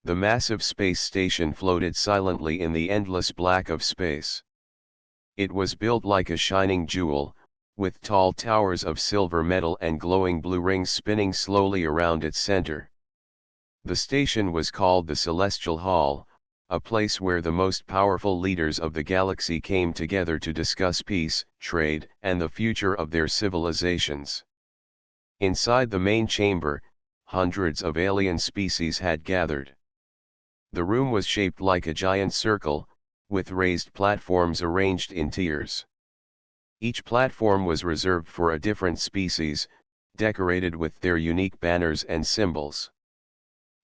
The massive space station floated silently in the endless black of space. It was built like a shining jewel, with tall towers of silver metal and glowing blue rings spinning slowly around its center. The station was called the Celestial Hall, a place where the most powerful leaders of the galaxy came together to discuss peace, trade, and the future of their civilizations. Inside the main chamber, hundreds of alien species had gathered. The room was shaped like a giant circle, with raised platforms arranged in tiers. Each platform was reserved for a different species, decorated with their unique banners and symbols.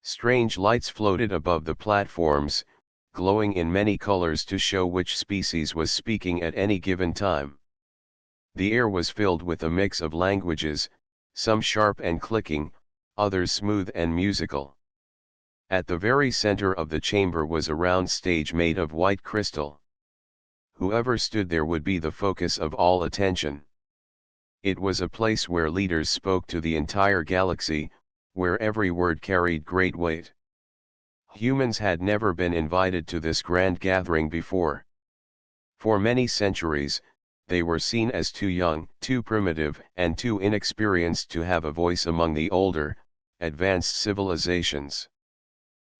Strange lights floated above the platforms, glowing in many colors to show which species was speaking at any given time. The air was filled with a mix of languages, some sharp and clicking, others smooth and musical. At the very center of the chamber was a round stage made of white crystal. Whoever stood there would be the focus of all attention. It was a place where leaders spoke to the entire galaxy, where every word carried great weight. Humans had never been invited to this grand gathering before. For many centuries, they were seen as too young, too primitive, and too inexperienced to have a voice among the older, advanced civilizations.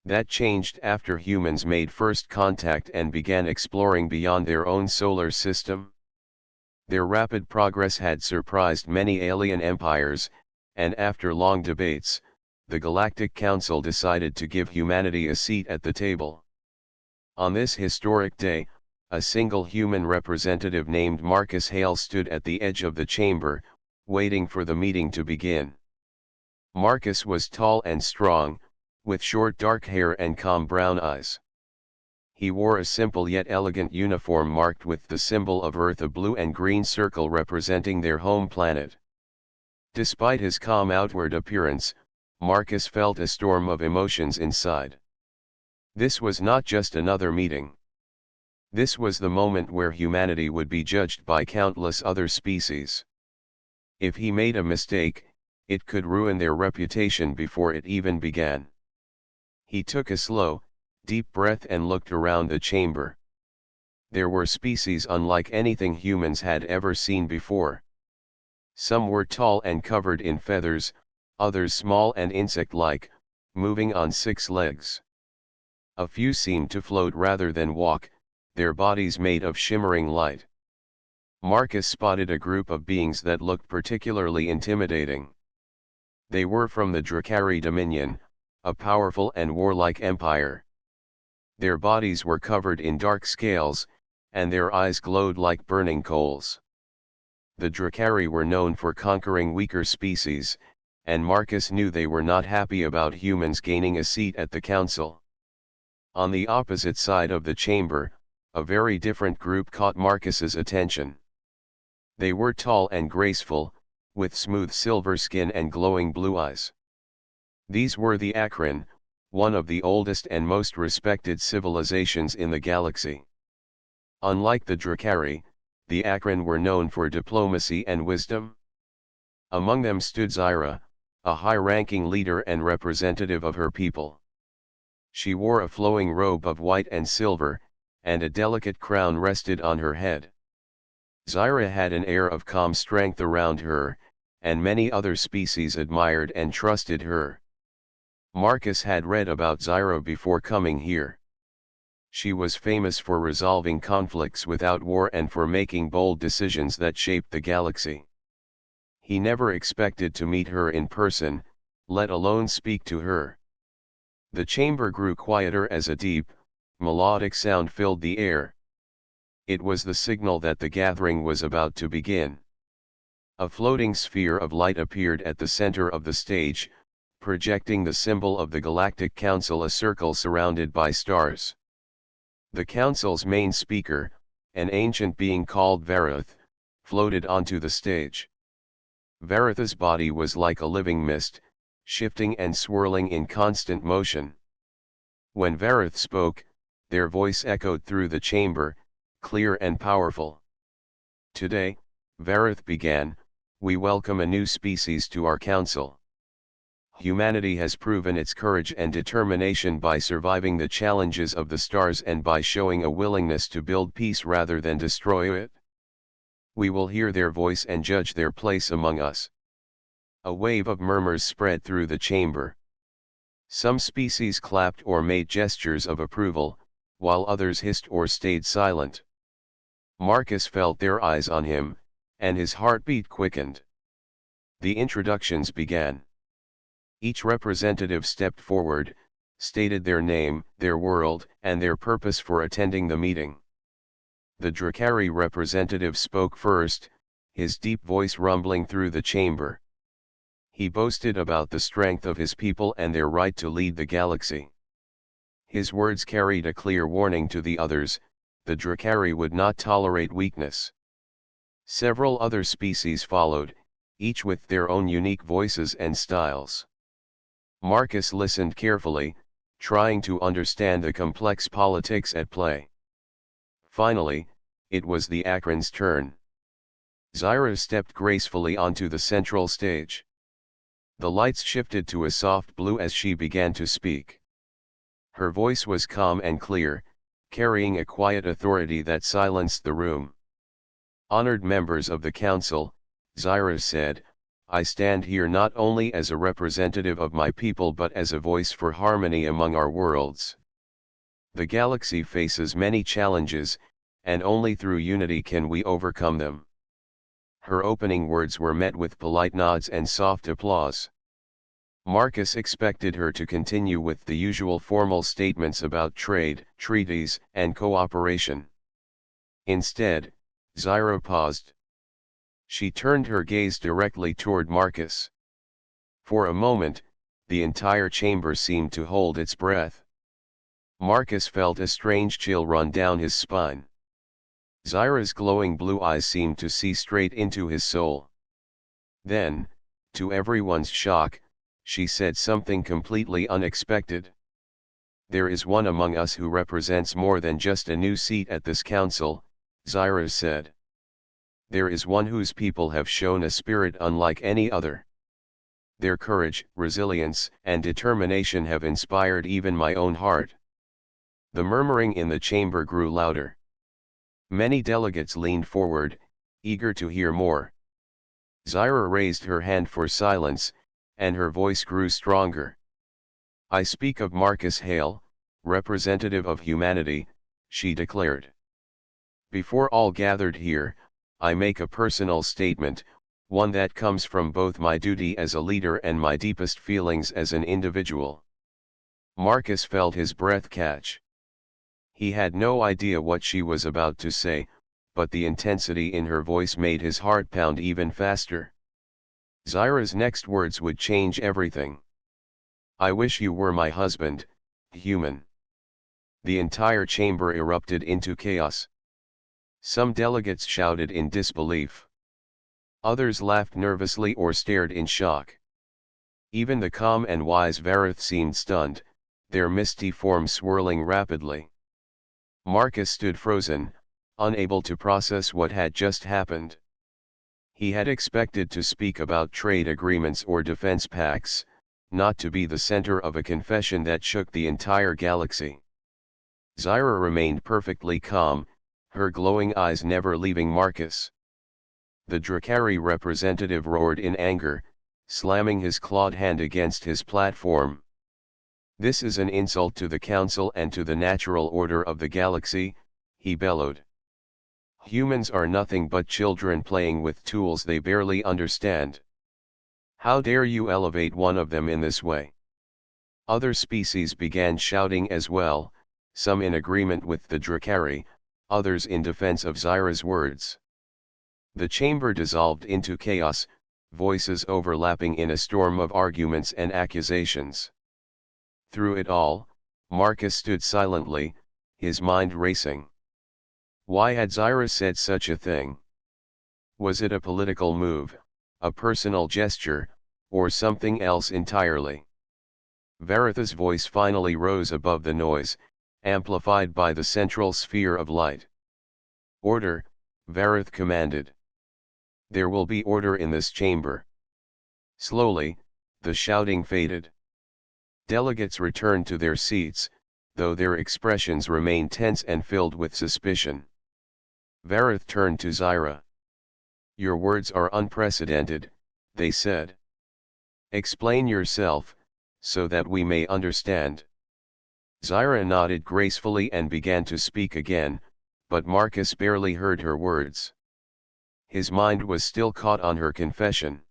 That changed after humans made first contact and began exploring beyond their own solar system. Their rapid progress had surprised many alien empires, and after long debates, the Galactic Council decided to give humanity a seat at the table. On this historic day, a single human representative named Marcus Hale stood at the edge of the chamber, waiting for the meeting to begin. Marcus was tall and strong, with short dark hair and calm brown eyes. He wore a simple yet elegant uniform marked with the symbol of Earth, a blue and green circle representing their home planet. Despite his calm outward appearance, Marcus felt a storm of emotions inside. This was not just another meeting. This was the moment where humanity would be judged by countless other species. If he made a mistake, it could ruin their reputation before it even began. He took a slow, deep breath and looked around the chamber. There were species unlike anything humans had ever seen before. Some were tall and covered in feathers, others small and insect-like, moving on 6 legs. A few seemed to float rather than walk, their bodies made of shimmering light. Marcus spotted a group of beings that looked particularly intimidating. They were from the Drakari Dominion, a powerful and warlike empire. Their bodies were covered in dark scales, and their eyes glowed like burning coals. The Drakari were known for conquering weaker species, and Marcus knew they were not happy about humans gaining a seat at the council. On the opposite side of the chamber, a very different group caught Marcus's attention. They were tall and graceful, with smooth silver skin and glowing blue eyes. These were the Akron, one of the oldest and most respected civilizations in the galaxy. Unlike the Drakari, the Akron were known for diplomacy and wisdom. Among them stood Zyra, a high-ranking leader and representative of her people. She wore a flowing robe of white and silver, and a delicate crown rested on her head. Zyra had an air of calm strength around her, and many other species admired and trusted her. Marcus had read about Zyra before coming here. She was famous for resolving conflicts without war and for making bold decisions that shaped the galaxy. He never expected to meet her in person, let alone speak to her. The chamber grew quieter as a deep, melodic sound filled the air. It was the signal that the gathering was about to begin. A floating sphere of light appeared at the center of the stage, projecting the symbol of the Galactic Council, a circle surrounded by stars. The council's main speaker, an ancient being called Vareth, floated onto the stage. Vareth's body was like a living mist, shifting and swirling in constant motion. When Vareth spoke, their voice echoed through the chamber, clear and powerful. Today, Vareth began, we welcome a new species to our council. Humanity has proven its courage and determination by surviving the challenges of the stars and by showing a willingness to build peace rather than destroy it. We will hear their voice and judge their place among us." A wave of murmurs spread through the chamber. Some species clapped or made gestures of approval, while others hissed or stayed silent. Marcus felt their eyes on him, and his heartbeat quickened. The introductions began. Each representative stepped forward, stated their name, their world, and their purpose for attending the meeting. The Drakari representative spoke first, his deep voice rumbling through the chamber. He boasted about the strength of his people and their right to lead the galaxy. His words carried a clear warning to the others: the Drakari would not tolerate weakness. Several other species followed, each with their own unique voices and styles. Marcus listened carefully, trying to understand the complex politics at play. Finally, it was the Akron's turn. Zyra stepped gracefully onto the central stage. The lights shifted to a soft blue as she began to speak. Her voice was calm and clear, carrying a quiet authority that silenced the room. "Honored members of the council," Zyra said, "I stand here not only as a representative of my people but as a voice for harmony among our worlds. The galaxy faces many challenges, and only through unity can we overcome them." Her opening words were met with polite nods and soft applause. Marcus expected her to continue with the usual formal statements about trade, treaties, and cooperation. Instead, Zyra paused. She turned her gaze directly toward Marcus. For a moment, the entire chamber seemed to hold its breath. Marcus felt a strange chill run down his spine. Zyra's glowing blue eyes seemed to see straight into his soul. Then, to everyone's shock, she said something completely unexpected. "There is one among us who represents more than just a new seat at this council," Zyra said. "There is one whose people have shown a spirit unlike any other. Their courage, resilience, and determination have inspired even my own heart." The murmuring in the chamber grew louder. Many delegates leaned forward, eager to hear more. Zyra raised her hand for silence, and her voice grew stronger. "I speak of Marcus Hale, representative of humanity," she declared. "Before all gathered here, I make a personal statement, one that comes from both my duty as a leader and my deepest feelings as an individual." Marcus felt his breath catch. He had no idea what she was about to say, but the intensity in her voice made his heart pound even faster. Zyra's next words would change everything. "I wish you were my husband, human." The entire chamber erupted into chaos. Some delegates shouted in disbelief. Others laughed nervously or stared in shock. Even the calm and wise Vareth seemed stunned, their misty forms swirling rapidly. Marcus stood frozen, unable to process what had just happened. He had expected to speak about trade agreements or defense pacts, not to be the center of a confession that shook the entire galaxy. Zyra remained perfectly calm, her glowing eyes never leaving Marcus. The Drakari representative roared in anger, slamming his clawed hand against his platform. "This is an insult to the Council and to the natural order of the galaxy," he bellowed. "Humans are nothing but children playing with tools they barely understand. How dare you elevate one of them in this way?" Other species began shouting as well, some in agreement with the Drakari, others in defense of Zyra's words. The chamber dissolved into chaos, voices overlapping in a storm of arguments and accusations. Through it all, Marcus stood silently, his mind racing. Why had Zyra said such a thing? Was it a political move, a personal gesture, or something else entirely? Varetha's voice finally rose above the noise, amplified by the central sphere of light. "Order," Vareth commanded. "There will be order in this chamber." Slowly, The shouting faded. Delegates returned to their seats, though their expressions remained tense and filled with suspicion. Vareth turned to Zyra. "Your words are unprecedented," they said. "Explain yourself, so that we may understand." Zyra nodded gracefully and began to speak again, but Marcus barely heard her words. His mind was still caught on her confession.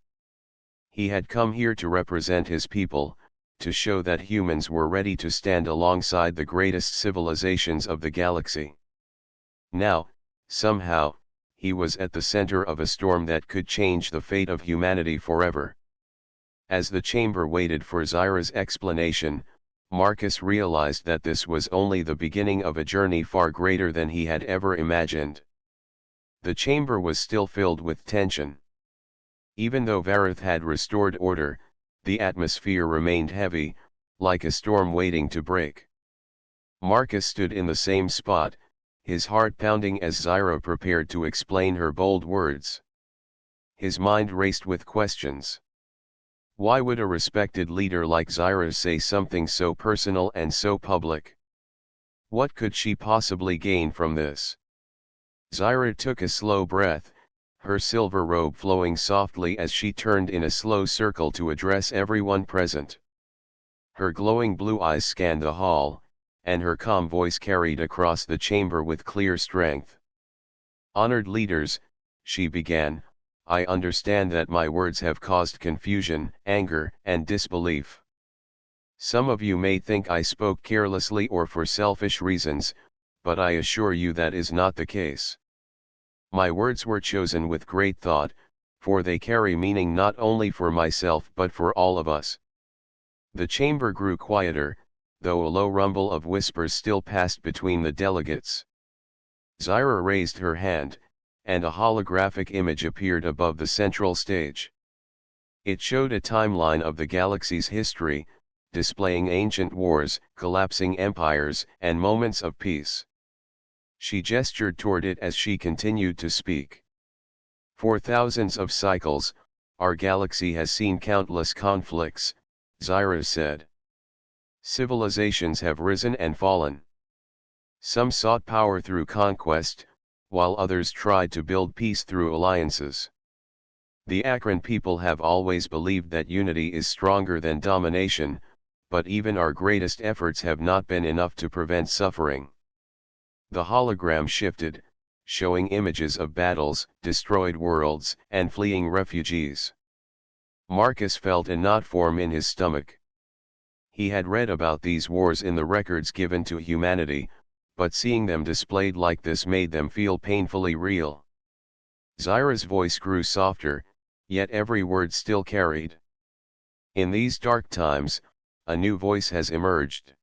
He had come here to represent his people, to show that humans were ready to stand alongside the greatest civilizations of the galaxy. Now, somehow, he was at the center of a storm that could change the fate of humanity forever. As the chamber waited for Zyra's explanation, Marcus realized that this was only the beginning of a journey far greater than he had ever imagined. The chamber was still filled with tension. Even though Vareth had restored order, the atmosphere remained heavy, like a storm waiting to break. Marcus stood in the same spot, his heart pounding as Zyra prepared to explain her bold words. His mind raced with questions. Why would a respected leader like Zyra say something so personal and so public? What could she possibly gain from this? Zyra took a slow breath, her silver robe flowing softly as she turned in a slow circle to address everyone present. Her glowing blue eyes scanned the hall, and her calm voice carried across the chamber with clear strength. "Honored leaders," she began, "I understand that my words have caused confusion, anger, and disbelief. Some of you may think I spoke carelessly or for selfish reasons, but I assure you that is not the case. My words were chosen with great thought, for they carry meaning not only for myself but for all of us." The chamber grew quieter, though a low rumble of whispers still passed between the delegates. Zyra raised her hand, and a holographic image appeared above the central stage. It showed a timeline of the galaxy's history, displaying ancient wars, collapsing empires, and moments of peace. She gestured toward it as she continued to speak. "For thousands of cycles, our galaxy has seen countless conflicts," Zyra said. "Civilizations have risen and fallen. Some sought power through conquest, while others tried to build peace through alliances. The Akron people have always believed that unity is stronger than domination, but even our greatest efforts have not been enough to prevent suffering." The hologram shifted, showing images of battles, destroyed worlds, and fleeing refugees. Marcus felt a knot form in his stomach. He had read about these wars in the records given to humanity, but seeing them displayed like this made them feel painfully real. Zyra's voice grew softer, yet every word still carried. "In these dark times, a new voice has emerged.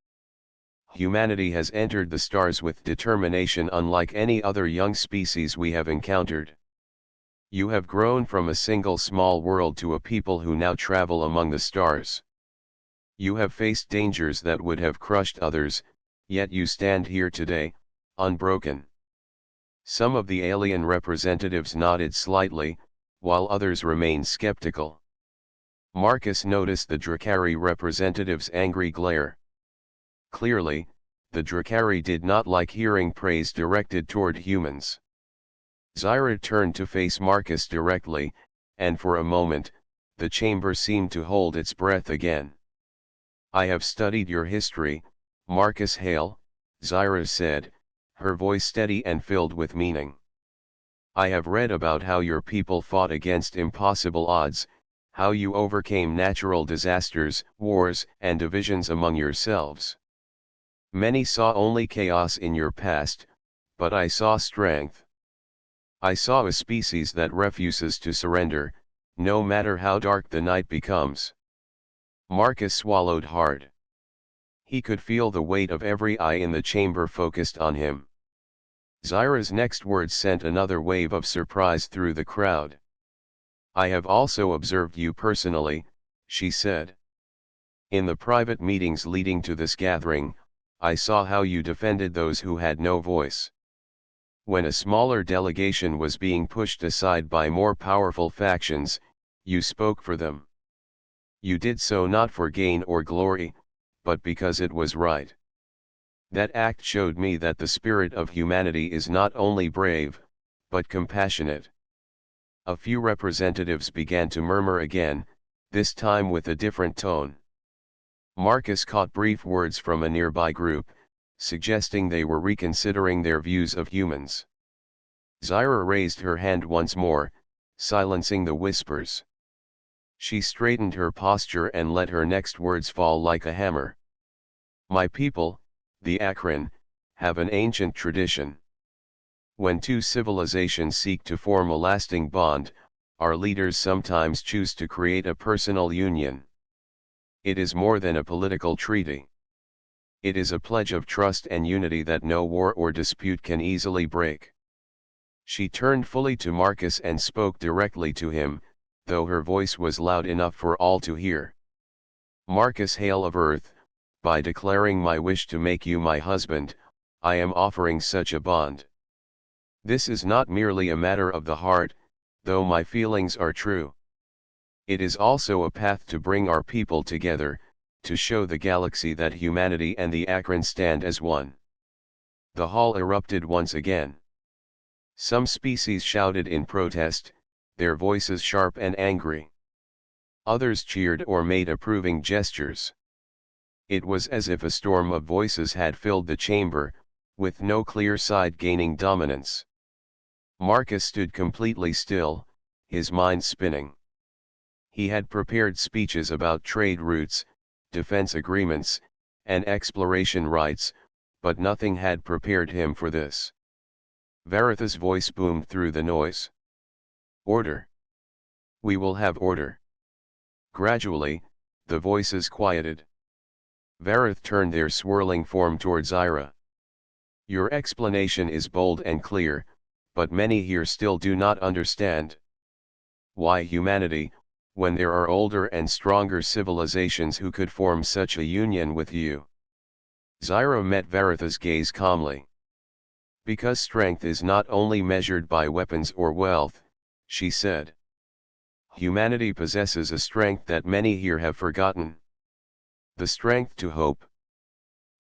Humanity has entered the stars with determination unlike any other young species we have encountered. You have grown from a single small world to a people who now travel among the stars. You have faced dangers that would have crushed others, yet you stand here today, unbroken." Some of the alien representatives nodded slightly, while others remained skeptical. Marcus noticed the Drakari representative's angry glare. Clearly, the Drakari did not like hearing praise directed toward humans. Zyra turned to face Marcus directly, and for a moment, the chamber seemed to hold its breath again. "I have studied your history, Marcus Hale," Zyra said, her voice steady and filled with meaning. "I have read about how your people fought against impossible odds, how you overcame natural disasters, wars, and divisions among yourselves. Many saw only chaos in your past, but I saw strength. I saw a species that refuses to surrender, no matter how dark the night becomes." Marcus swallowed hard. He could feel the weight of every eye in the chamber focused on him. Zyra's next words sent another wave of surprise through the crowd. "I have also observed you personally," she said. "In the private meetings leading to this gathering, I saw how you defended those who had no voice. When a smaller delegation was being pushed aside by more powerful factions, you spoke for them. You did so not for gain or glory, but because it was right. That act showed me that the spirit of humanity is not only brave, but compassionate. A few representatives began to murmur again, this time with a different tone. Marcus caught brief words from a nearby group, suggesting they were reconsidering their views of humans. Zyra raised her hand once more, silencing the whispers. She straightened her posture and let her next words fall like a hammer. My people, the Akron, have an ancient tradition. When two civilizations seek to form a lasting bond, our leaders sometimes choose to create a personal union. It is more than a political treaty. It is a pledge of trust and unity that no war or dispute can easily break. She turned fully to Marcus and spoke directly to him, though her voice was loud enough for all to hear. Marcus, Hail of Earth, by declaring my wish to make you my husband, I am offering such a bond. This is not merely a matter of the heart, though my feelings are true. It is also a path to bring our people together, to show the galaxy that humanity and the Akron stand as one. The hall erupted once again. Some species shouted in protest, their voices sharp and angry. Others cheered or made approving gestures. It was as if a storm of voices had filled the chamber, with no clear side gaining dominance. Marcus stood completely still, his mind spinning. He had prepared speeches about trade routes, defense agreements, and exploration rights, but nothing had prepared him for this. Varitha's voice boomed through the noise. Order. We will have order. Gradually, the voices quieted. Varith turned their swirling form toward Zyra. Your explanation is bold and clear, but many here still do not understand. Why humanity, when there are older and stronger civilizations who could form such a union with you? Zyra met Varitha's gaze calmly. Because strength is not only measured by weapons or wealth, she said. Humanity possesses a strength that many here have forgotten. The strength to hope.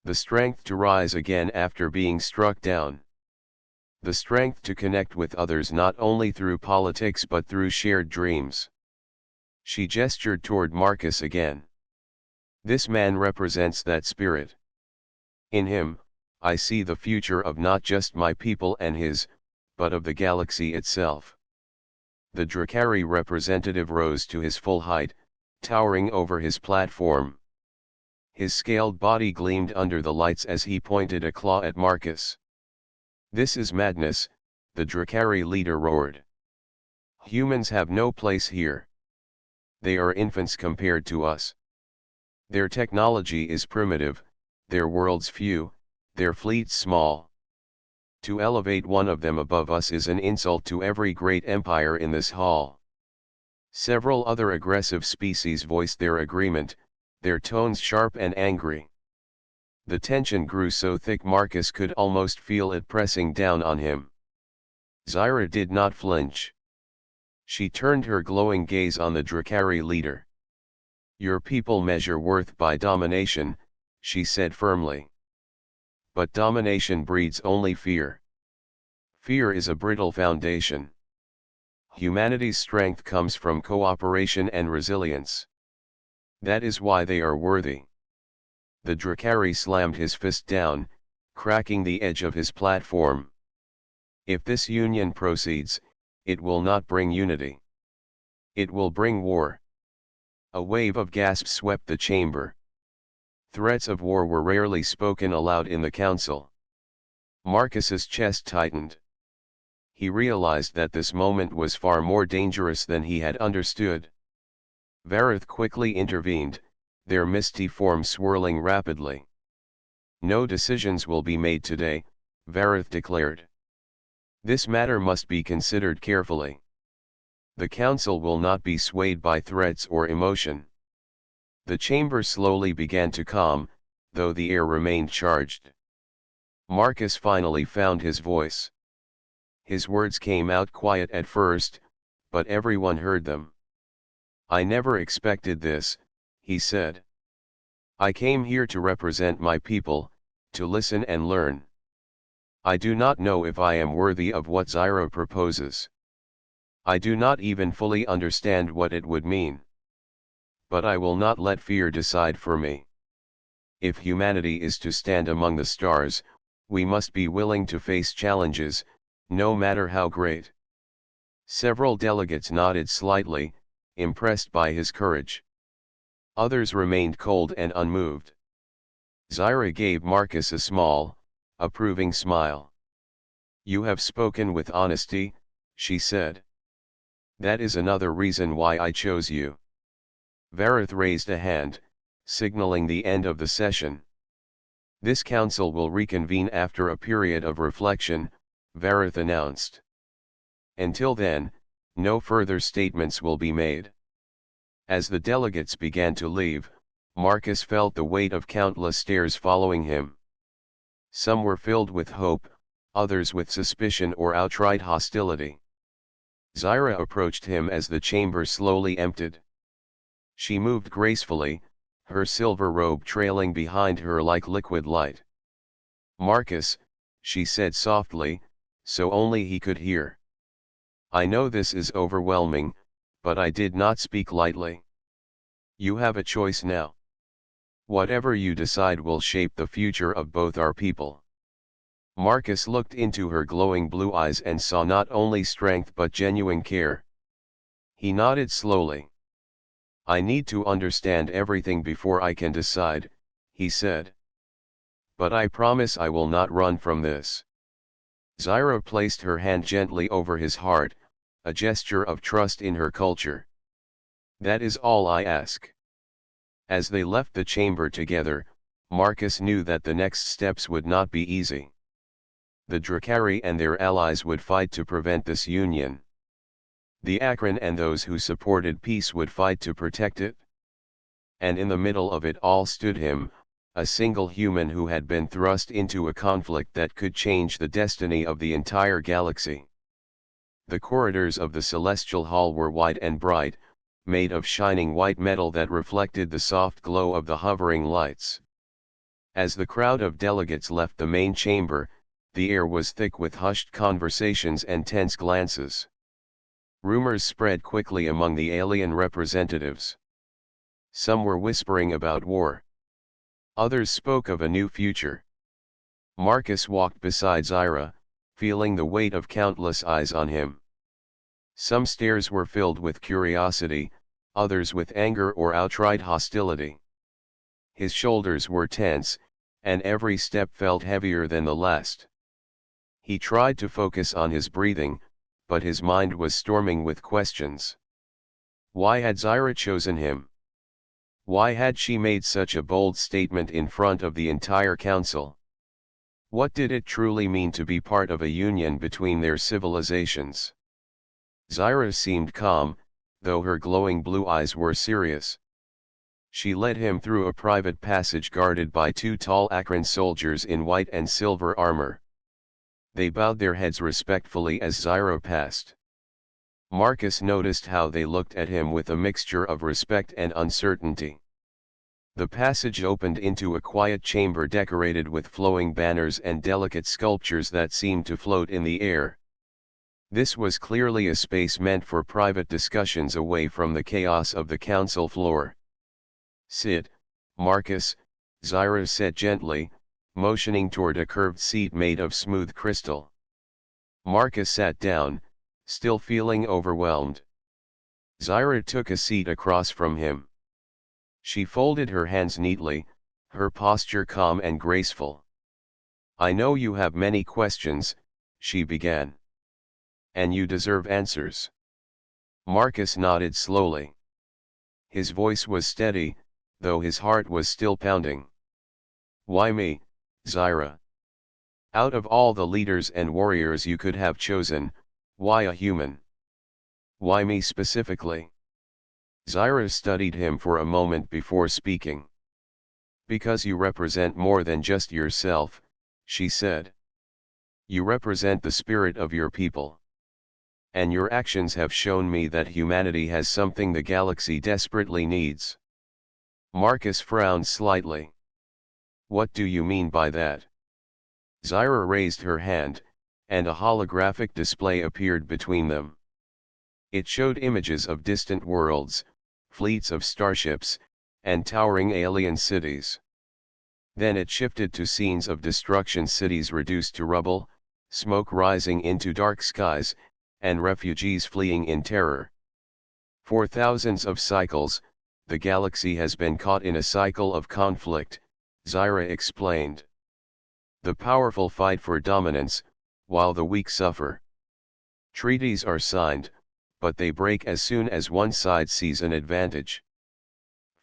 The strength to rise again after being struck down. The strength to connect with others not only through politics but through shared dreams. She gestured toward Marcus again. This man represents that spirit. In him, I see the future of not just my people and his, but of the galaxy itself. The Drakari representative rose to his full height, towering over his platform. His scaled body gleamed under the lights as he pointed a claw at Marcus. This is madness, the Drakari leader roared. Humans have no place here. They are infants compared to us. Their technology is primitive, their worlds few, their fleets small. To elevate one of them above us is an insult to every great empire in this hall. Several other aggressive species voiced their agreement, their tones sharp and angry. The tension grew so thick Marcus could almost feel it pressing down on him. Zyra did not flinch. She turned her glowing gaze on the Drakari leader. Your people measure worth by domination, she said firmly. But domination breeds only fear. Fear is a brittle foundation. Humanity's strength comes from cooperation and resilience. That is why they are worthy. The Drakari slammed his fist down, cracking the edge of his platform. If this union proceeds, it will not bring unity. It will bring war. A wave of gasps swept the chamber. Threats of war were rarely spoken aloud in the council. Marcus's chest tightened. He realized that this moment was far more dangerous than he had understood. Varith quickly intervened, their misty form swirling rapidly. No decisions will be made today, Varith declared. This matter must be considered carefully. The council will not be swayed by threats or emotion. The chamber slowly began to calm, though the air remained charged. Marcus finally found his voice. His words came out quiet at first, but everyone heard them. I never expected this, he said. I came here to represent my people, to listen and learn. I do not know if I am worthy of what Zyra proposes. I do not even fully understand what it would mean. But I will not let fear decide for me. If humanity is to stand among the stars, we must be willing to face challenges, no matter how great. Several delegates nodded slightly, impressed by his courage. Others remained cold and unmoved. Zyra gave Marcus a small, approving smile. You have spoken with honesty, she said. That is another reason why I chose you. Vareth raised a hand, signaling the end of the session. This council will reconvene after a period of reflection, Vareth announced. Until then, no further statements will be made. As the delegates began to leave, Marcus felt the weight of countless stares following him. Some were filled with hope, others with suspicion or outright hostility. Zyra approached him as the chamber slowly emptied. She moved gracefully, her silver robe trailing behind her like liquid light. Marcus, she said softly, so only he could hear. I know this is overwhelming, but I did not speak lightly. You have a choice now. Whatever you decide will shape the future of both our people. Marcus looked into her glowing blue eyes and saw not only strength but genuine care. He nodded slowly. I need to understand everything before I can decide, he said. But I promise I will not run from this. Zyra placed her hand gently over his heart, a gesture of trust in her culture. That is all I ask. As they left the chamber together, Marcus knew that the next steps would not be easy. The Drakari and their allies would fight to prevent this union. The Akron and those who supported peace would fight to protect it. And in the middle of it all stood him, a single human who had been thrust into a conflict that could change the destiny of the entire galaxy. The corridors of the Celestial Hall were wide and bright, made of shining white metal that reflected the soft glow of the hovering lights. As the crowd of delegates left the main chamber, the air was thick with hushed conversations and tense glances. Rumors spread quickly among the alien representatives. Some were whispering about war. Others spoke of a new future. Marcus walked beside Zyra, feeling the weight of countless eyes on him. Some stares were filled with curiosity, others with anger or outright hostility. His shoulders were tense, and every step felt heavier than the last. He tried to focus on his breathing, but his mind was storming with questions. Why had Zyra chosen him? Why had she made such a bold statement in front of the entire council? What did it truly mean to be part of a union between their civilizations? Zyra seemed calm, though her glowing blue eyes were serious. She led him through a private passage guarded by two tall Akron soldiers in white and silver armor. They bowed their heads respectfully as Zyra passed. Marcus noticed how they looked at him with a mixture of respect and uncertainty. The passage opened into a quiet chamber decorated with flowing banners and delicate sculptures that seemed to float in the air. This was clearly a space meant for private discussions away from the chaos of the council floor. Sit, Marcus, Zyra said gently, motioning toward a curved seat made of smooth crystal. Marcus sat down, still feeling overwhelmed. Zyra took a seat across from him. She folded her hands neatly, her posture calm and graceful. I know you have many questions, she began. And you deserve answers. Marcus nodded slowly. His voice was steady, though his heart was still pounding. Why me, Zyra? Out of all the leaders and warriors you could have chosen, why a human? Why me specifically? Zyra studied him for a moment before speaking. Because you represent more than just yourself, she said. You represent the spirit of your people. And your actions have shown me that humanity has something the galaxy desperately needs. Marcus frowned slightly. What do you mean by that? Zyra raised her hand, and a holographic display appeared between them. It showed images of distant worlds, fleets of starships, and towering alien cities. Then it shifted to scenes of destruction, cities reduced to rubble, smoke rising into dark skies, and refugees fleeing in terror. For thousands of cycles, the galaxy has been caught in a cycle of conflict, Zyra explained. The powerful fight for dominance, while the weak suffer. Treaties are signed, but they break as soon as one side sees an advantage.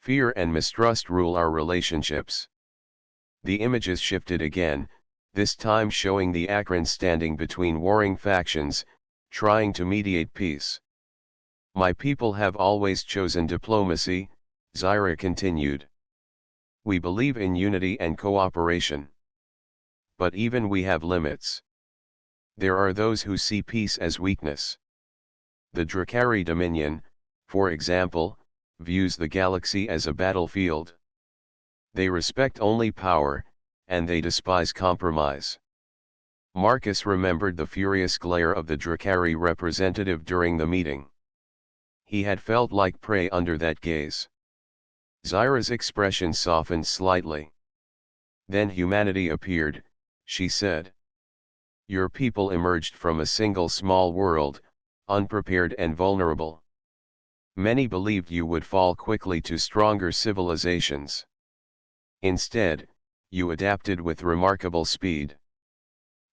Fear and mistrust rule our relationships. The images shifted again, this time showing the Akron standing between warring factions, trying to mediate peace. My people have always chosen diplomacy, Zyra continued. We believe in unity and cooperation. But even we have limits. There are those who see peace as weakness. The Drakari Dominion, for example, views the galaxy as a battlefield. They respect only power, and they despise compromise. Marcus remembered the furious glare of the Drakari representative during the meeting. He had felt like prey under that gaze. Zyra's expression softened slightly. Then humanity appeared, she said. Your people emerged from a single small world, unprepared and vulnerable. Many believed you would fall quickly to stronger civilizations. Instead, you adapted with remarkable speed.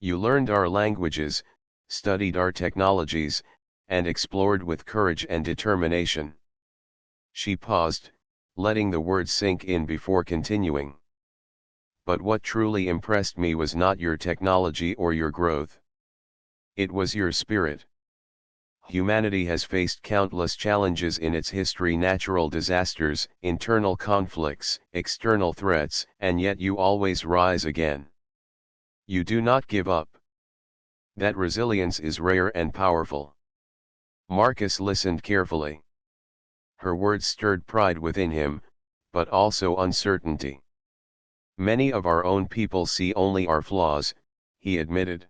You learned our languages, studied our technologies, and explored with courage and determination. She paused, letting the words sink in before continuing. But what truly impressed me was not your technology or your growth. It was your spirit. Humanity has faced countless challenges in its history: natural disasters, internal conflicts, external threats, and yet you always rise again. You do not give up. That resilience is rare and powerful. Marcus listened carefully. Her words stirred pride within him, but also uncertainty. Many of our own people see only our flaws, he admitted.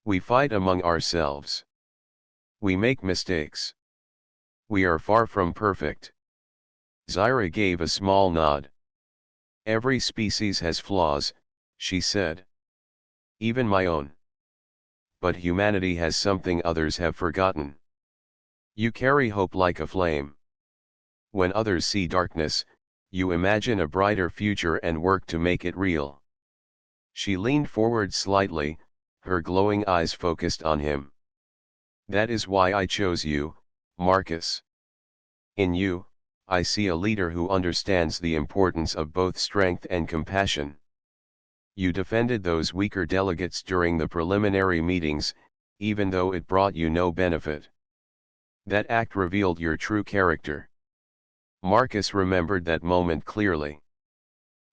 We fight among ourselves. We make mistakes. We are far from perfect. Zyra gave a small nod. Every species has flaws, she said. Even my own. But humanity has something others have forgotten. You carry hope like a flame. When others see darkness, you imagine a brighter future and work to make it real. She leaned forward slightly, her glowing eyes focused on him. That is why I chose you, Marcus. In you, I see a leader who understands the importance of both strength and compassion. You defended those weaker delegates during the preliminary meetings, even though it brought you no benefit. That act revealed your true character. Marcus remembered that moment clearly.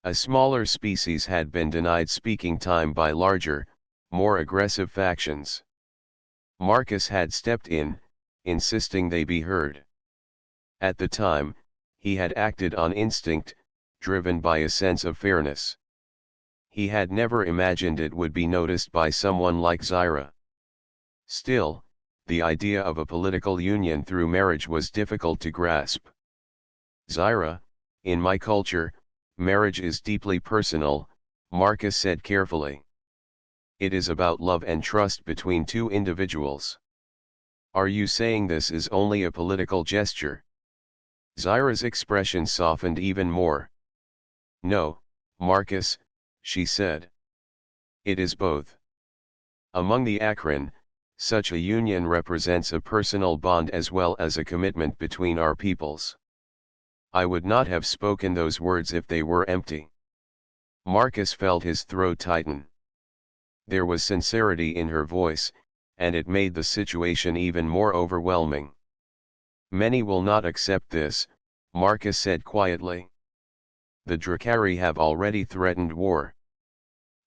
A smaller species had been denied speaking time by larger, more aggressive factions. Marcus had stepped in, insisting they be heard. At the time, he had acted on instinct, driven by a sense of fairness. He had never imagined it would be noticed by someone like Zyra. Still, the idea of a political union through marriage was difficult to grasp. Zyra, in my culture, marriage is deeply personal, Marcus said carefully. It is about love and trust between two individuals. Are you saying this is only a political gesture? Zyra's expression softened even more. No, Marcus, she said. It is both. Among the Akron, such a union represents a personal bond as well as a commitment between our peoples. I would not have spoken those words if they were empty. Marcus felt his throat tighten. There was sincerity in her voice, and it made the situation even more overwhelming. Many will not accept this, Marcus said quietly. The Drakari have already threatened war.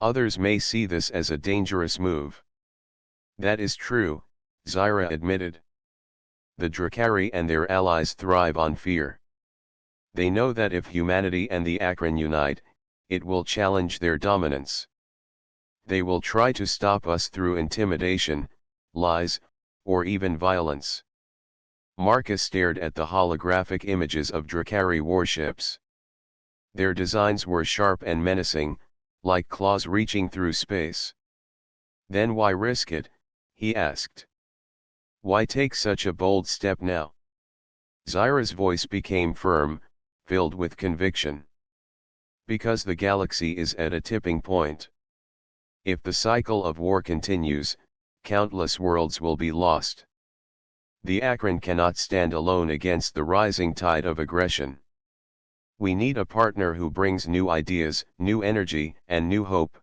Others may see this as a dangerous move. That is true, Zyra admitted. The Drakari and their allies thrive on fear. They know that if humanity and the Akron unite, it will challenge their dominance. They will try to stop us through intimidation, lies, or even violence. Marcus stared at the holographic images of Drakari warships. Their designs were sharp and menacing, like claws reaching through space. Then why risk it, he asked. Why take such a bold step now? Zyra's voice became firm, filled with conviction. Because the galaxy is at a tipping point. If the cycle of war continues, countless worlds will be lost. The Akron cannot stand alone against the rising tide of aggression. We need a partner who brings new ideas, new energy, and new hope.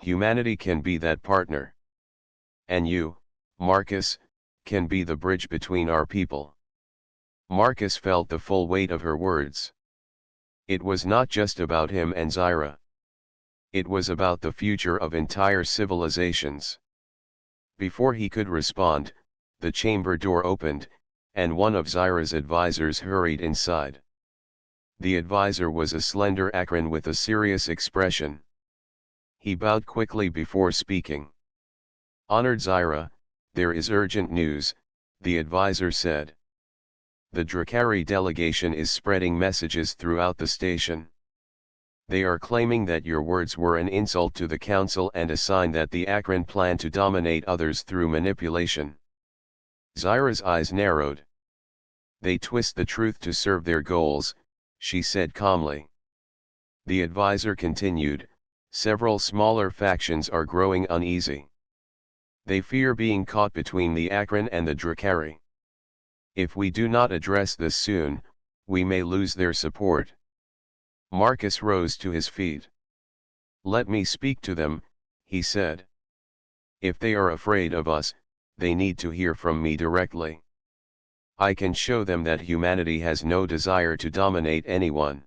Humanity can be that partner. And you, Marcus, can be the bridge between our people. Marcus felt the full weight of her words. It was not just about him and Zyra. It was about the future of entire civilizations. Before he could respond, the chamber door opened, and one of Zyra's advisors hurried inside. The advisor was a slender Akron with a serious expression. He bowed quickly before speaking. Honored Zyra, there is urgent news, the advisor said. The Drakari delegation is spreading messages throughout the station. They are claiming that your words were an insult to the council and a sign that the Akron plan to dominate others through manipulation. Zyra's eyes narrowed. They twist the truth to serve their goals, she said calmly. The advisor continued, several smaller factions are growing uneasy. They fear being caught between the Akron and the Drakari. If we do not address this soon, we may lose their support. Marcus rose to his feet. Let me speak to them, he said. If they are afraid of us, they need to hear from me directly. I can show them that humanity has no desire to dominate anyone.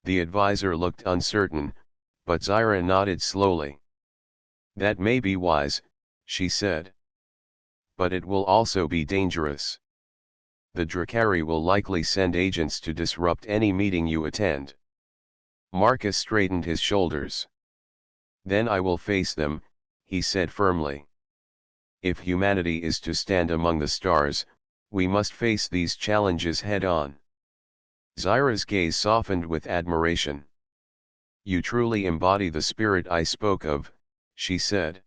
The advisor looked uncertain, but Zyra nodded slowly. That may be wise, she said. But it will also be dangerous. The Drakari will likely send agents to disrupt any meeting you attend. Marcus straightened his shoulders. Then I will face them, he said firmly. If humanity is to stand among the stars, we must face these challenges head-on. Zyra's gaze softened with admiration. You truly embody the spirit I spoke of, she said.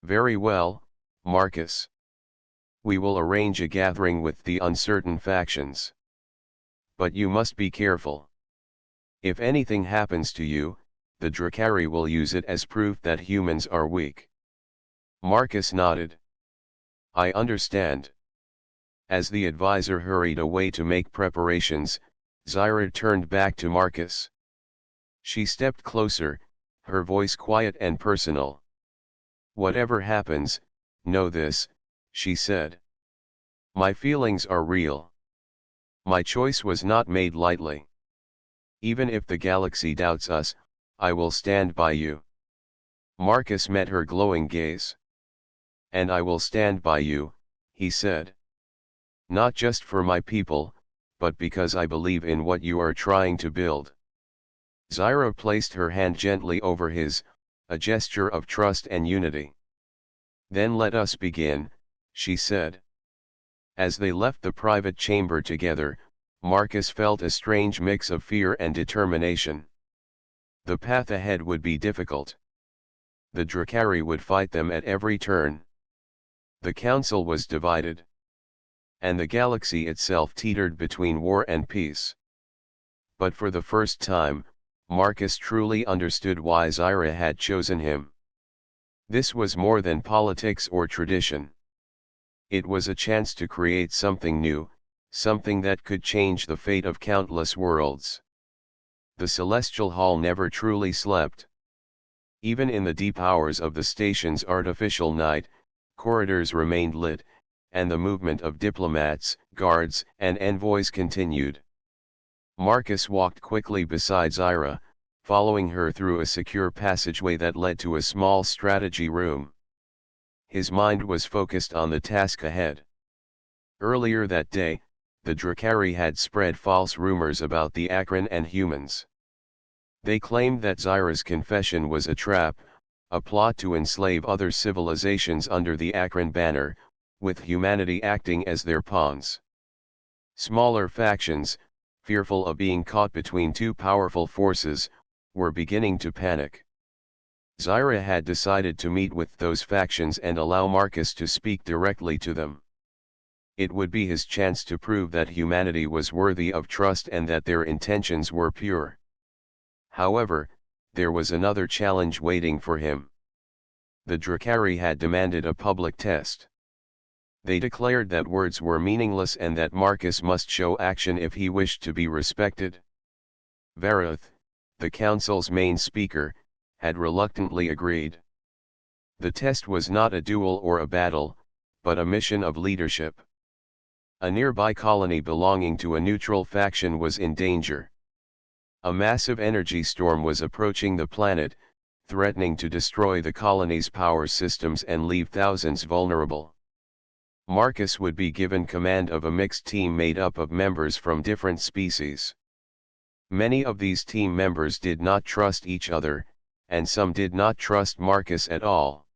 Very well, Marcus. We will arrange a gathering with the uncertain factions. But you must be careful. If anything happens to you, the Drakari will use it as proof that humans are weak. Marcus nodded. I understand. As the advisor hurried away to make preparations, Zyra turned back to Marcus. She stepped closer, her voice quiet and personal. Whatever happens, know this, she said. My feelings are real. My choice was not made lightly. Even if the galaxy doubts us, I will stand by you. Marcus met her glowing gaze. And I will stand by you, he said. Not just for my people, but because I believe in what you are trying to build. Zyra placed her hand gently over his, a gesture of trust and unity. Then let us begin, she said. As they left the private chamber together, Marcus felt a strange mix of fear and determination. The path ahead would be difficult. The Drakari would fight them at every turn. The council was divided. And the galaxy itself teetered between war and peace. But for the first time, Marcus truly understood why Zyra had chosen him. This was more than politics or tradition. It was a chance to create something new, something that could change the fate of countless worlds. The Celestial Hall never truly slept. Even in the deep hours of the station's artificial night, corridors remained lit, and the movement of diplomats, guards, and envoys continued. Marcus walked quickly beside Zyra, following her through a secure passageway that led to a small strategy room. His mind was focused on the task ahead. Earlier that day, the Drakari had spread false rumors about the Akron and humans. They claimed that Zyra's confession was a trap, a plot to enslave other civilizations under the Akron banner, with humanity acting as their pawns. Smaller factions, fearful of being caught between two powerful forces, were beginning to panic. Zyra had decided to meet with those factions and allow Marcus to speak directly to them. It would be his chance to prove that humanity was worthy of trust and that their intentions were pure. However, there was another challenge waiting for him. The Drakari had demanded a public test. They declared that words were meaningless and that Marcus must show action if he wished to be respected. Vareth, the council's main speaker, had reluctantly agreed. The test was not a duel or a battle, but a mission of leadership. A nearby colony belonging to a neutral faction was in danger. A massive energy storm was approaching the planet, threatening to destroy the colony's power systems and leave thousands vulnerable. Marcus would be given command of a mixed team made up of members from different species. Many of these team members did not trust each other, and some did not trust Marcus at all.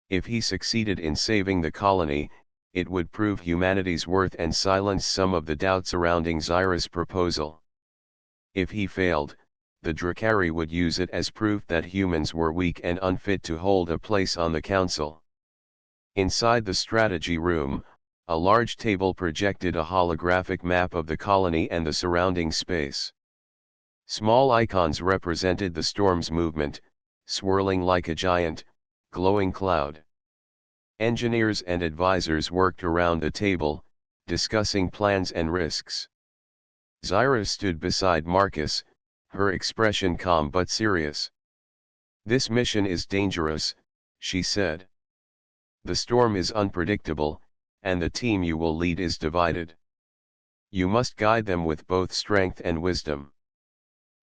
If he succeeded in saving the colony, it would prove humanity's worth and silence some of the doubts surrounding Zyra's proposal. If he failed, the Drakari would use it as proof that humans were weak and unfit to hold a place on the council. Inside the strategy room, a large table projected a holographic map of the colony and the surrounding space. Small icons represented the storm's movement, swirling like a giant, glowing cloud. Engineers and advisors worked around the table, discussing plans and risks. Zyra stood beside Marcus, her expression calm but serious. "This mission is dangerous," she said. "The storm is unpredictable, and the team you will lead is divided. You must guide them with both strength and wisdom."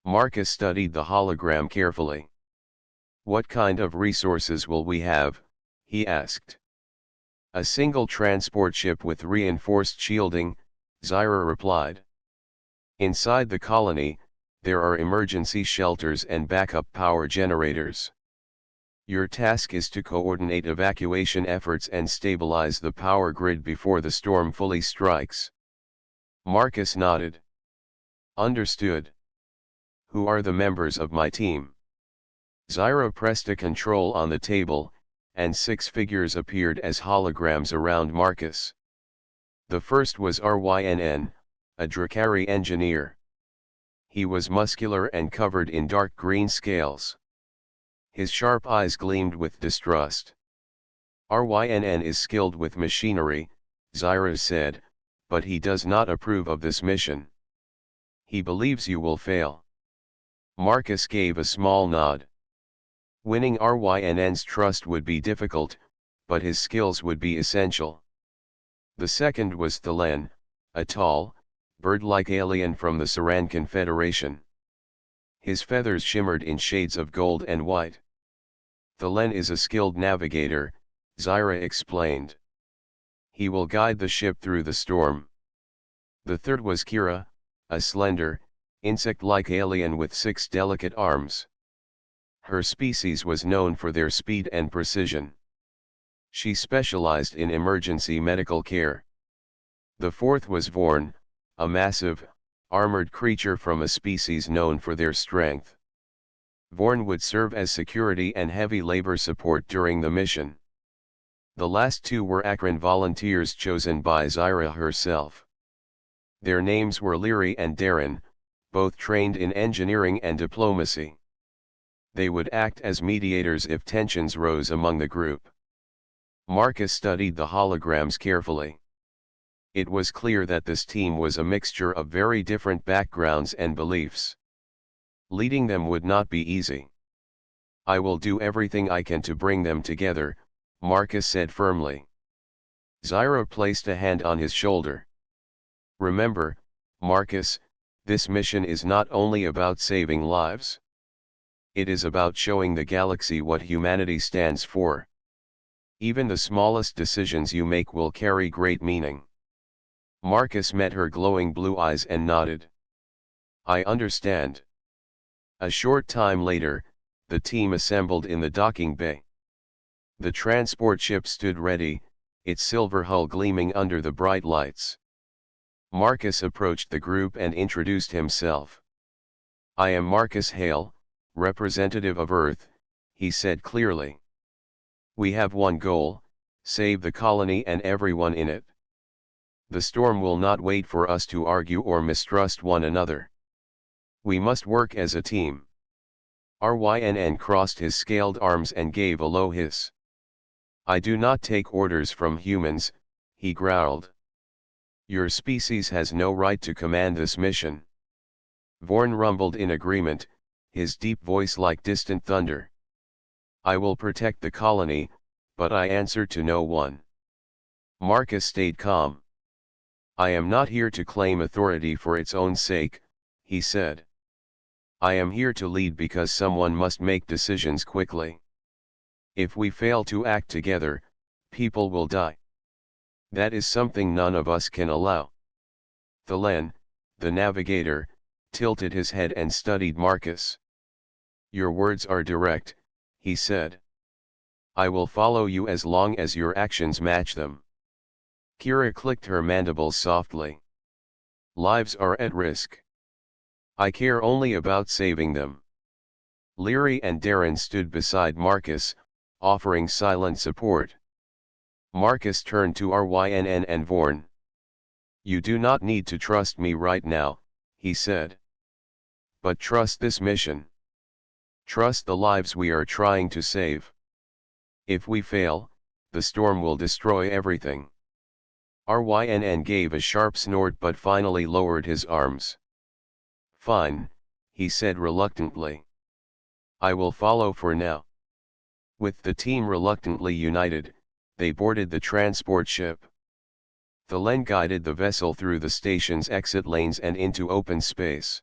Marcus studied the hologram carefully. "What kind of resources will we have?" he asked. "A single transport ship with reinforced shielding," Zyra replied. "Inside the colony, there are emergency shelters and backup power generators. Your task is to coordinate evacuation efforts and stabilize the power grid before the storm fully strikes." Marcus nodded. "Understood. Who are the members of my team?" Zyra pressed a control on the table, and 6 figures appeared as holograms around Marcus. The first was Rynn, a Drakari engineer. He was muscular and covered in dark green scales. His sharp eyes gleamed with distrust. "Rynn is skilled with machinery," Zyra said, "but he does not approve of this mission. He believes you will fail." Marcus gave a small nod. Winning Rynn's trust would be difficult, but his skills would be essential. The second was Thelen, a tall, bird-like alien from the Saran Confederation. His feathers shimmered in shades of gold and white. "Thelen is a skilled navigator," Zyra explained. "He will guide the ship through the storm." The third was Kira, a slender, insect-like alien with 6 delicate arms. Her species was known for their speed and precision. She specialized in emergency medical care. The fourth was Vorn, a massive, armored creature from a species known for their strength. Vorn would serve as security and heavy labor support during the mission. The last 2 were Akron volunteers chosen by Zyra herself. Their names were Leary and Darren, both trained in engineering and diplomacy. They would act as mediators if tensions rose among the group. Marcus studied the holograms carefully. It was clear that this team was a mixture of very different backgrounds and beliefs. Leading them would not be easy. "I will do everything I can to bring them together," Marcus said firmly. Zyra placed a hand on his shoulder. "Remember, Marcus, this mission is not only about saving lives. It is about showing the galaxy what humanity stands for. Even the smallest decisions you make will carry great meaning." Marcus met her glowing blue eyes and nodded. I understand. A short time later, the team assembled in the docking bay. The transport ship stood ready, its silver hull gleaming under the bright lights. Marcus approached the group and introduced himself. I am Marcus Hale, representative of Earth, he said clearly. We have one goal: save the colony and everyone in it. The storm will not wait for us to argue or mistrust one another. We must work as a team. Rynn crossed his scaled arms and gave a low hiss. I do not take orders from humans, he growled. Your species has no right to command this mission. Vorn rumbled in agreement, his deep voice like distant thunder. I will protect the colony, but I answer to no one. Marcus stayed calm. I am not here to claim authority for its own sake, he said. I am here to lead because someone must make decisions quickly. If we fail to act together, people will die. That is something none of us can allow. Thelen, the navigator, tilted his head and studied Marcus. Your words are direct, he said. I will follow you as long as your actions match them. Kira clicked her mandibles softly. Lives are at risk. I care only about saving them. Leary and Darren stood beside Marcus, offering silent support. Marcus turned to Rynn and Vorn. You do not need to trust me right now, he said. But trust this mission. Trust the lives we are trying to save. If we fail, the storm will destroy everything. Rynn gave a sharp snort but finally lowered his arms. Fine, he said reluctantly. I will follow for now. With the team reluctantly united, they boarded the transport ship. Thelen guided the vessel through the station's exit lanes and into open space.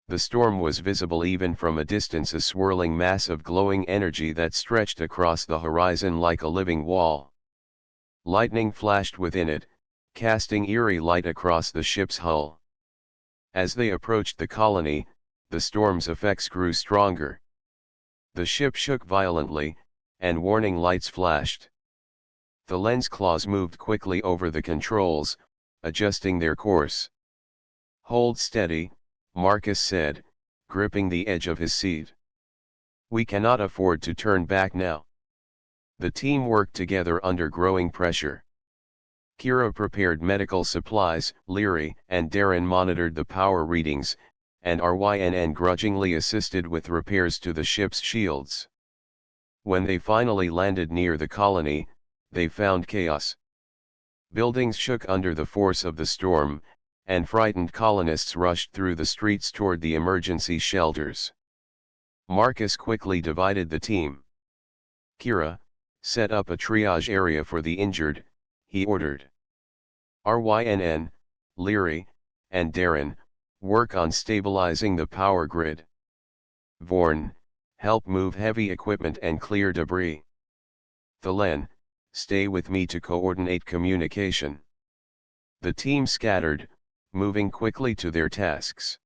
The storm was visible even from a distance, a swirling mass of glowing energy that stretched across the horizon like a living wall. Lightning flashed within it, casting eerie light across the ship's hull. As they approached the colony, the storm's effects grew stronger. The ship shook violently, and warning lights flashed. The lens claws moved quickly over the controls, adjusting their course. Hold steady, Marcus said, gripping the edge of his seat. We cannot afford to turn back now. The team worked together under growing pressure. Kira prepared medical supplies, Leary and Darren monitored the power readings, and Rynn grudgingly assisted with repairs to the ship's shields. When they finally landed near the colony, they found chaos. Buildings shook under the force of the storm, and frightened colonists rushed through the streets toward the emergency shelters. Marcus quickly divided the team. Kira, set up a triage area for the injured, he ordered. Rynn, Leary, and Darren, work on stabilizing the power grid. Vorn, help move heavy equipment and clear debris. Thelen, stay with me to coordinate communication. The team scattered, moving quickly to their tasks.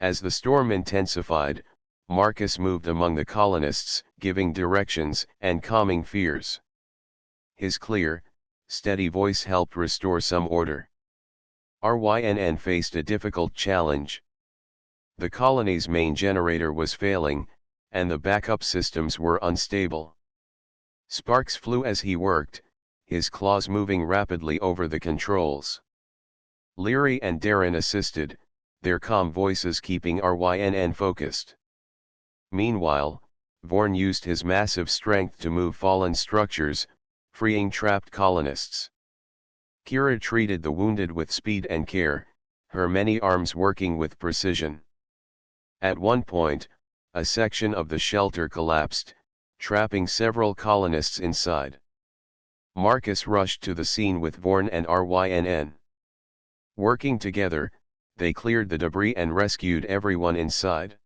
As the storm intensified, Marcus moved among the colonists, giving directions and calming fears. His clear, steady voice helped restore some order. Rynn faced a difficult challenge. The colony's main generator was failing, and the backup systems were unstable. Sparks flew as he worked, his claws moving rapidly over the controls. Leary and Darren assisted, their calm voices keeping Rynn focused. Meanwhile, Vorn used his massive strength to move fallen structures, freeing trapped colonists. Kira treated the wounded with speed and care, her many arms working with precision. At one point, a section of the shelter collapsed, trapping several colonists inside. Marcus rushed to the scene with Vorn and Rynn. Working together, they cleared the debris and rescued everyone inside.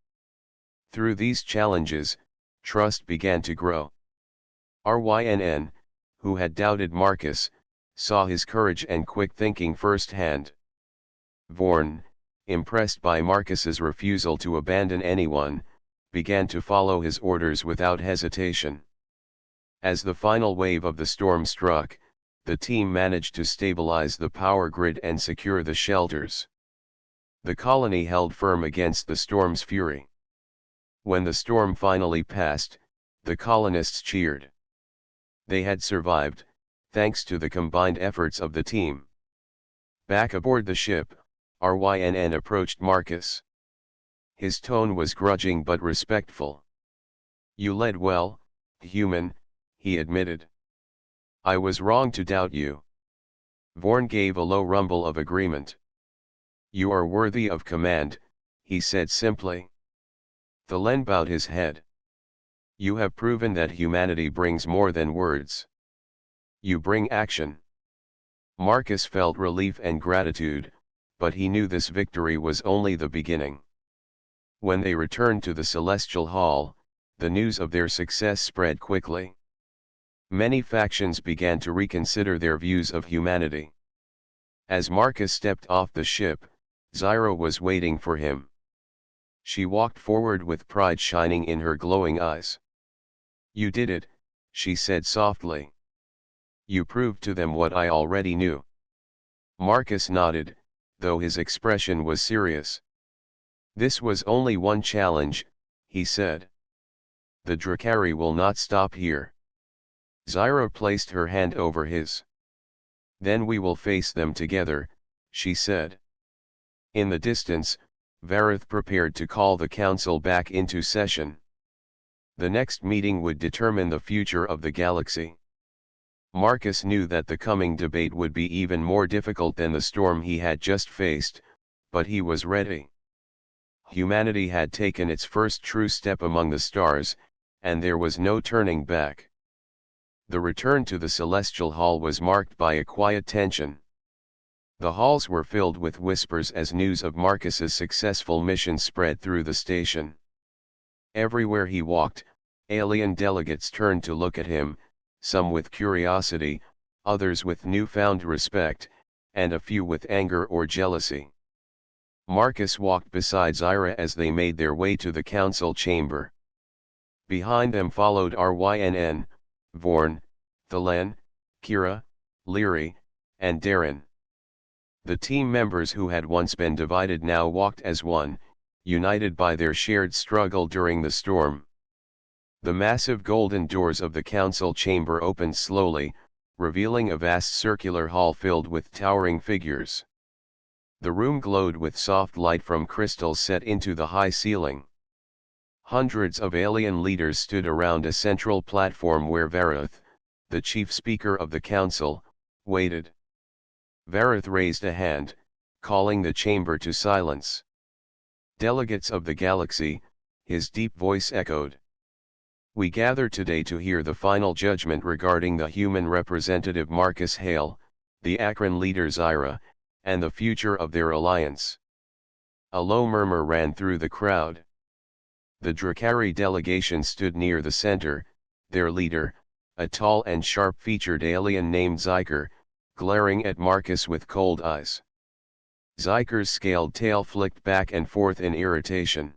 Through these challenges, trust began to grow. Rynn, who had doubted Marcus, saw his courage and quick thinking firsthand. Vorn, impressed by Marcus's refusal to abandon anyone, began to follow his orders without hesitation. As the final wave of the storm struck, the team managed to stabilize the power grid and secure the shelters. The colony held firm against the storm's fury. When the storm finally passed, the colonists cheered. They had survived, thanks to the combined efforts of the team. Back aboard the ship, Rynn approached Marcus. His tone was grudging but respectful. "You led well, human," he admitted. "I was wrong to doubt you." Vorn gave a low rumble of agreement. "You are worthy of command," he said simply. Thelen bowed his head. "You have proven that humanity brings more than words. You bring action." Marcus felt relief and gratitude, but he knew this victory was only the beginning. When they returned to the Celestial Hall, the news of their success spread quickly. Many factions began to reconsider their views of humanity. As Marcus stepped off the ship, Zyra was waiting for him. She walked forward with pride shining in her glowing eyes. "You did it," she said softly. "You proved to them what I already knew." Marcus nodded, though his expression was serious. "This was only one challenge," he said. "The Drakari will not stop here." Zyra placed her hand over his. "Then we will face them together," she said. In the distance, Vareth prepared to call the council back into session. The next meeting would determine the future of the galaxy. Marcus knew that the coming debate would be even more difficult than the storm he had just faced, but he was ready. Humanity had taken its first true step among the stars, and there was no turning back. The return to the Celestial Hall was marked by a quiet tension. The halls were filled with whispers as news of Marcus's successful mission spread through the station. Everywhere he walked, alien delegates turned to look at him, some with curiosity, others with newfound respect, and a few with anger or jealousy. Marcus walked beside Zyra as they made their way to the council chamber. Behind them followed Rynn, Vorn, Thelen, Kira, Lyri, and Darren. The team members who had once been divided now walked as one, united by their shared struggle during the storm. The massive golden doors of the council chamber opened slowly, revealing a vast circular hall filled with towering figures. The room glowed with soft light from crystals set into the high ceiling. Hundreds of alien leaders stood around a central platform where Vareth, the chief speaker of the council, waited. Vareth raised a hand, calling the chamber to silence. "Delegates of the galaxy," his deep voice echoed. "We gather today to hear the final judgment regarding the human representative Marcus Hale, the Akron leader Zyra, and the future of their alliance." A low murmur ran through the crowd. The Drakari delegation stood near the center, their leader, a tall and sharp-featured alien named Zyker, glaring at Marcus with cold eyes. Zyker's scaled tail flicked back and forth in irritation.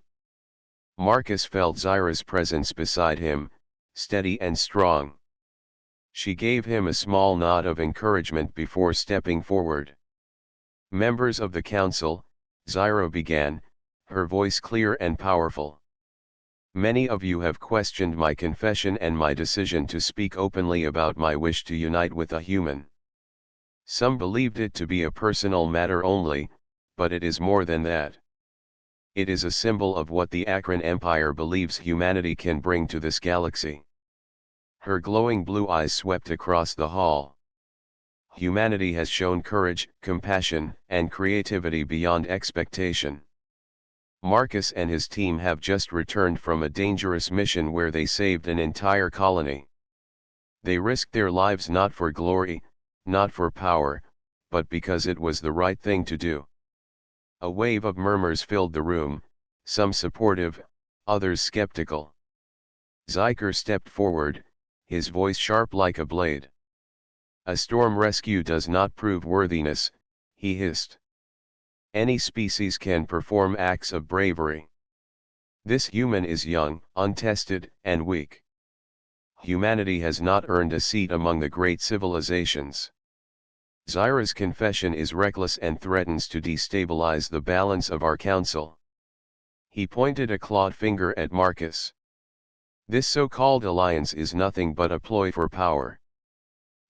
Marcus felt Zyra's presence beside him, steady and strong. She gave him a small nod of encouragement before stepping forward. "Members of the council," Zyra began, her voice clear and powerful. "Many of you have questioned my confession and my decision to speak openly about my wish to unite with a human. Some believed it to be a personal matter only, but it is more than that. It is a symbol of what the Akron Empire believes humanity can bring to this galaxy." Her glowing blue eyes swept across the hall. "Humanity has shown courage, compassion, and creativity beyond expectation. Marcus and his team have just returned from a dangerous mission where they saved an entire colony. They risked their lives not for glory, not for power, but because it was the right thing to do." A wave of murmurs filled the room, some supportive, others skeptical. Zyker stepped forward, his voice sharp like a blade. A storm rescue does not prove worthiness, he hissed. Any species can perform acts of bravery. This human is young, untested, and weak. Humanity has not earned a seat among the great civilizations. Zyra's confession is reckless and threatens to destabilize the balance of our council. He pointed a clawed finger at Marcus. This so-called alliance is nothing but a ploy for power.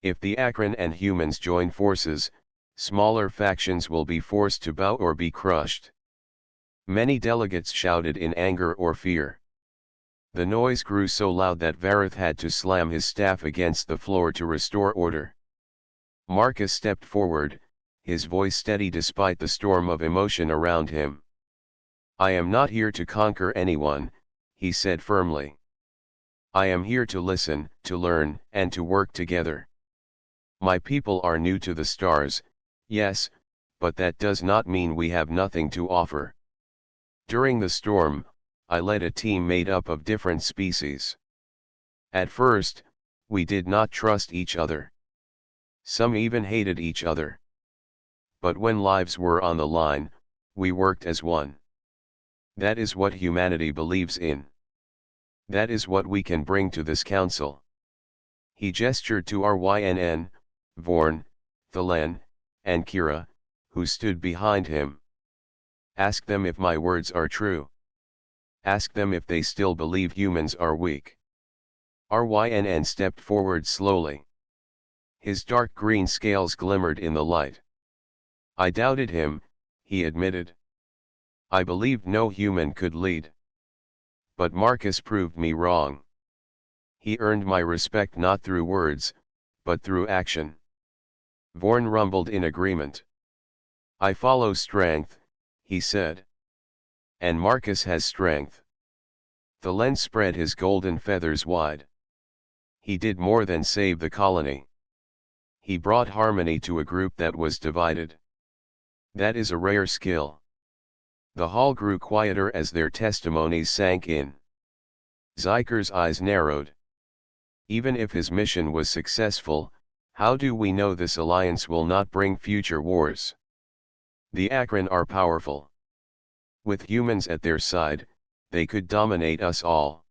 If the Akron and humans join forces, smaller factions will be forced to bow or be crushed. Many delegates shouted in anger or fear. The noise grew so loud that Vareth had to slam his staff against the floor to restore order. Marcus stepped forward, his voice steady despite the storm of emotion around him. I am not here to conquer anyone, he said firmly. I am here to listen, to learn, and to work together. My people are new to the stars, yes, but that does not mean we have nothing to offer. During the storm, I led a team made up of different species. At first, we did not trust each other. Some even hated each other. But when lives were on the line, we worked as one. That is what humanity believes in. That is what we can bring to this council. He gestured to Rynn, Vorn, Thalen, and Kira, who stood behind him. Ask them if my words are true. Ask them if they still believe humans are weak. Rynn stepped forward slowly. His dark green scales glimmered in the light. I doubted him, he admitted. I believed no human could lead. But Marcus proved me wrong. He earned my respect not through words, but through action. Vorn rumbled in agreement. I follow strength, he said. And Marcus has strength. Thalen spread his golden feathers wide. He did more than save the colony. He brought harmony to a group that was divided. That is a rare skill. The hall grew quieter as their testimonies sank in. Zyker's eyes narrowed. Even if his mission was successful, how do we know this alliance will not bring future wars? The Akron are powerful. With humans at their side, they could dominate us all.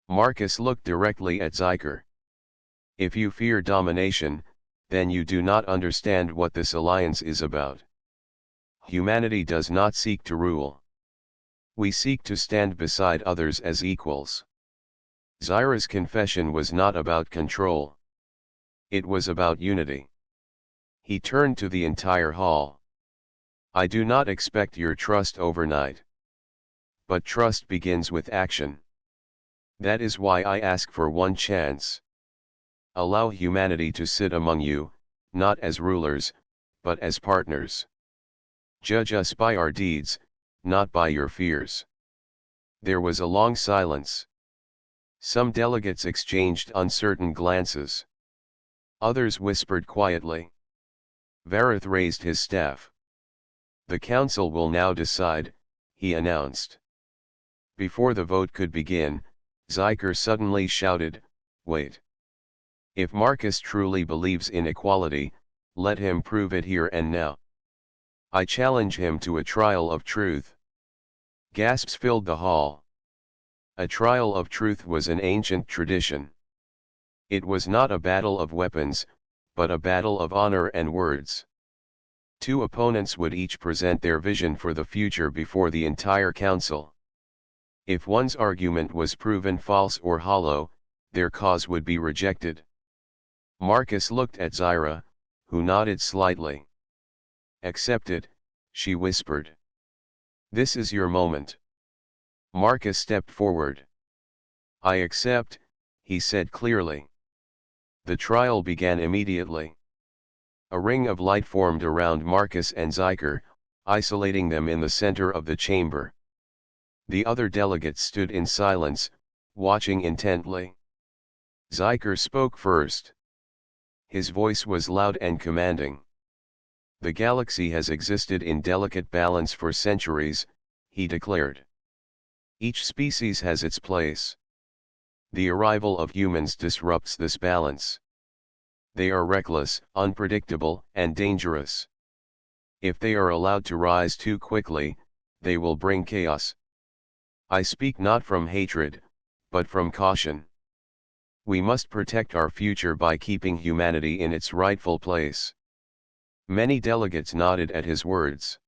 Marcus looked directly at Zyker. If you fear domination, then you do not understand what this alliance is about. Humanity does not seek to rule. We seek to stand beside others as equals. Zyra's confession was not about control. It was about unity. He turned to the entire hall. I do not expect your trust overnight. But trust begins with action. That is why I ask for one chance. Allow humanity to sit among you, not as rulers, but as partners. Judge us by our deeds, not by your fears. There was a long silence. Some delegates exchanged uncertain glances. Others whispered quietly. Vareth raised his staff. The council will now decide, he announced. Before the vote could begin, Zyker suddenly shouted, wait. If Marcus truly believes in equality, let him prove it here and now. I challenge him to a trial of truth. Gasps filled the hall. A trial of truth was an ancient tradition. It was not a battle of weapons, but a battle of honor and words. Two opponents would each present their vision for the future before the entire council. If one's argument was proven false or hollow, their cause would be rejected. Marcus looked at Zyra, who nodded slightly. Accept it, she whispered. This is your moment. Marcus stepped forward. I accept, he said clearly. The trial began immediately. A ring of light formed around Marcus and Zyker, isolating them in the center of the chamber. The other delegates stood in silence, watching intently. Zyker spoke first. His voice was loud and commanding. The galaxy has existed in delicate balance for centuries, he declared. Each species has its place. The arrival of humans disrupts this balance. They are reckless, unpredictable, and dangerous. If they are allowed to rise too quickly, they will bring chaos. I speak not from hatred, but from caution. We must protect our future by keeping humanity in its rightful place. Many delegates nodded at his words.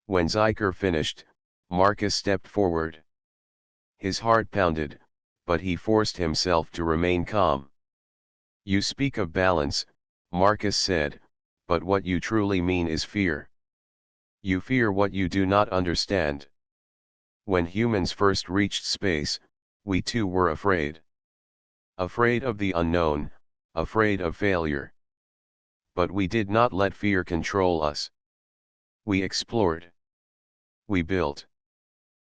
When Zyker finished, Marcus stepped forward. His heart pounded, but he forced himself to remain calm. You speak of balance, Marcus said, but what you truly mean is fear. You fear what you do not understand. When humans first reached space, we too were afraid. Afraid of the unknown, afraid of failure. But we did not let fear control us. We explored. We built.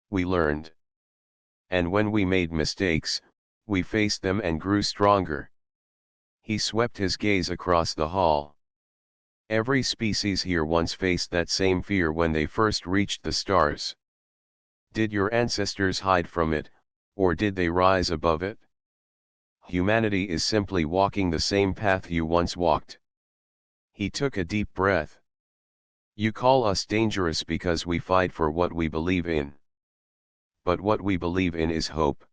We learned. And when we made mistakes, we faced them and grew stronger. He swept his gaze across the hall. Every species here once faced that same fear when they first reached the stars. Did your ancestors hide from it, or did they rise above it? Humanity is simply walking the same path you once walked. He took a deep breath. You call us dangerous because we fight for what we believe in. But what we believe in is hope.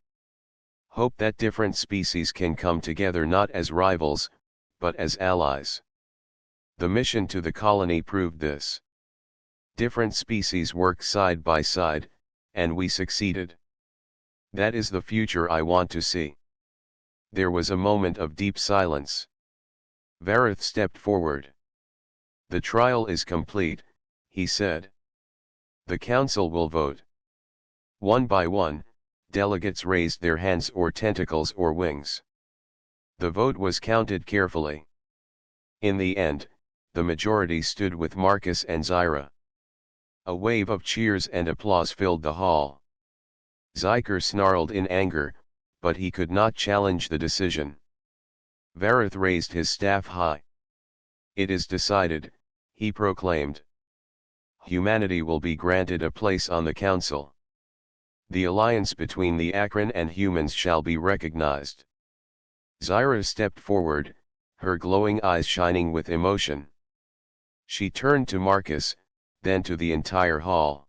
Hope that different species can come together not as rivals, but as allies. The mission to the colony proved this. Different species worked side by side, and we succeeded. That is the future I want to see. There was a moment of deep silence. Vareth stepped forward. The trial is complete, he said. The council will vote. One by one, delegates raised their hands or tentacles or wings. The vote was counted carefully. In the end, the majority stood with Marcus and Zyra. A wave of cheers and applause filled the hall. Zyker snarled in anger, but he could not challenge the decision. Vareth raised his staff high. It is decided, he proclaimed. Humanity will be granted a place on the council. The alliance between the Akron and humans shall be recognized. Zyra stepped forward, her glowing eyes shining with emotion. She turned to Marcus, then to the entire hall.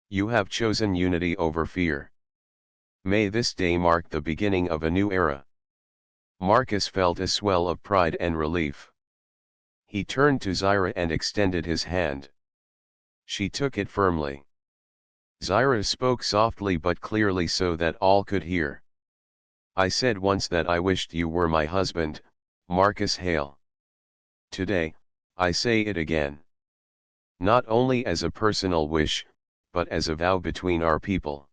You have chosen unity over fear. May this day mark the beginning of a new era. Marcus felt a swell of pride and relief. He turned to Zyra and extended his hand. She took it firmly. Zyra spoke softly but clearly so that all could hear. I said once that I wished you were my husband, Marcus Hale. Today, I say it again. Not only as a personal wish, but as a vow between our people.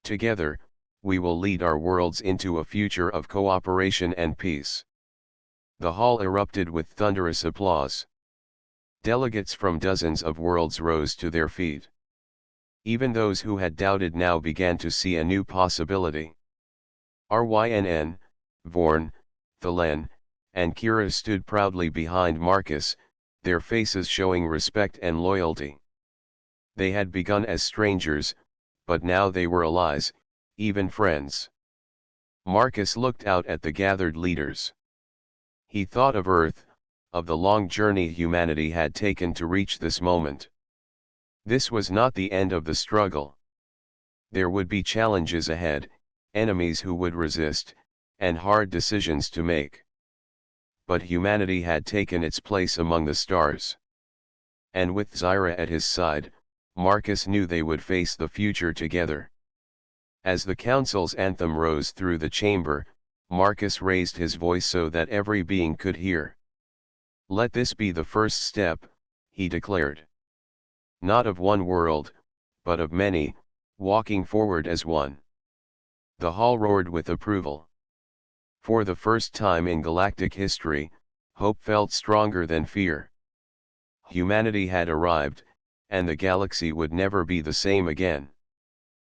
Together, we will lead our worlds into a future of cooperation and peace. The hall erupted with thunderous applause. Delegates from dozens of worlds rose to their feet. Even those who had doubted now began to see a new possibility. Rynn, Vorn, Thalen, and Kira stood proudly behind Marcus, their faces showing respect and loyalty. They had begun as strangers, but now they were allies, even friends. Marcus looked out at the gathered leaders. He thought of Earth, of the long journey humanity had taken to reach this moment. This was not the end of the struggle. There would be challenges ahead, enemies who would resist, and hard decisions to make. But humanity had taken its place among the stars. And with Zyra at his side, Marcus knew they would face the future together. As the council's anthem rose through the chamber, Marcus raised his voice so that every being could hear. Let this be the first step, he declared. Not of one world, but of many, walking forward as one. The hall roared with approval. For the first time in galactic history, hope felt stronger than fear. Humanity had arrived, and the galaxy would never be the same again.